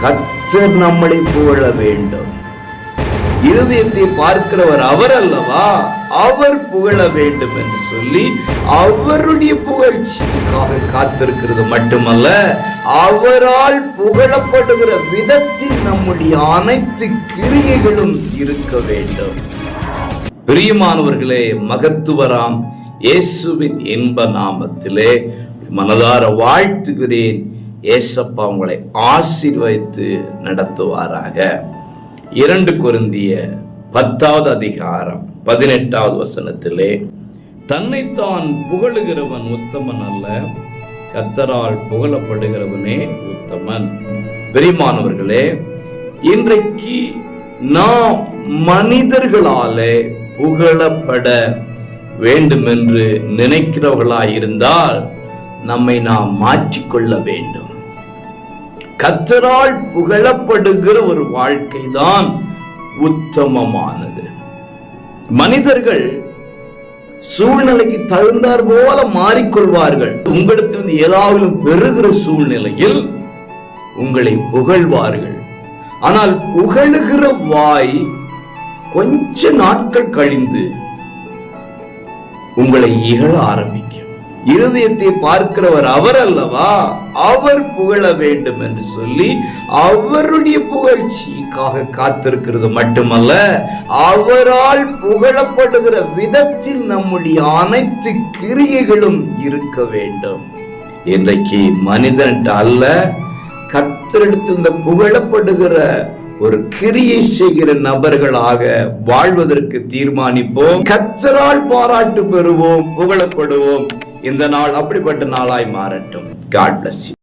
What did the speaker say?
கர்த்தர் நம்மளை புகழ வேண்டும். இருதயத்தை பார்க்கிறவர் அவர் அல்லவா, அவர் புகழ வேண்டும் என்று சொல்லி அவருடைய புகழ்ச்சிக்காக காத்திருக்கிறது மட்டுமல்ல, அவரால் புகழப்படுகிற விதத்தில் நம்முடைய அனைத்து கிரியைகளும் இருக்க வேண்டும். பிரியமானவர்களே, மகத்துவராம் இயேசுவின் இன்ப நாமத்திலே மனதார வாழ்த்துகிறேன். ஏசப்பா உங்களை ஆசீர்வதித்து நடத்துவாராக. 2 கொரிந்தியர் 10வது அதிகாரம் 18வது வசனத்திலே, தன்னைத்தான் புகழுகிறவன் உத்தமன் அல்ல, கர்த்தரால் புகழப்படுகிறவனே உத்தமன். பிரியமானவர்களே, இன்றைக்கு நாம் மனிதர்களாலே புகழப்பட வேண்டும் என்று நினைக்கிறவர்களாயிருந்தால் நம்மை நாம் மாற்றிக்கொள்ள வேண்டும். கர்த்தரால் புகழப்படுகிற ஒரு வாழ்க்கை தான் உத்தமமானது. மனிதர்கள் சூழ்நிலைக்கு தகுந்தார் போல மாறிக்கொள்வார்கள். உங்களிடத்திலிருந்து ஏதாவது பெறுகிற சூழ்நிலையில் உங்களை புகழ்வார்கள். ஆனால் புகழுகிற வாய் கொஞ்ச நாட்கள் கழிந்து உங்களை இகழ ஆரம்பிக்கும். இருதயத்தை பார்க்கிறவர் அவர் அல்லவா, அவர் புகழ வேண்டும் என்று சொல்லி அவருடைய புகழ்ச்சிக்காக காத்திருக்கிறது மட்டுமல்ல, அவரால் புகழப்படுகிற விதத்தில் நம்முடைய அனைத்து கிரியைகளும் இருக்க வேண்டும். இன்றைக்கு மனிதன் அல்ல, கர்த்தரிடத்தில் இந்த புகழப்படுகிற ஒரு கிரியை செய்கிற நபர்களாக வாழ்வதற்கு தீர்மானிப்போம். கர்த்தரால் பாராட்டு பெறுவோம், புகழப்படுவோம். இந்த நாள் அப்படிப்பட்ட நாளாய் மாறட்டும். God bless you.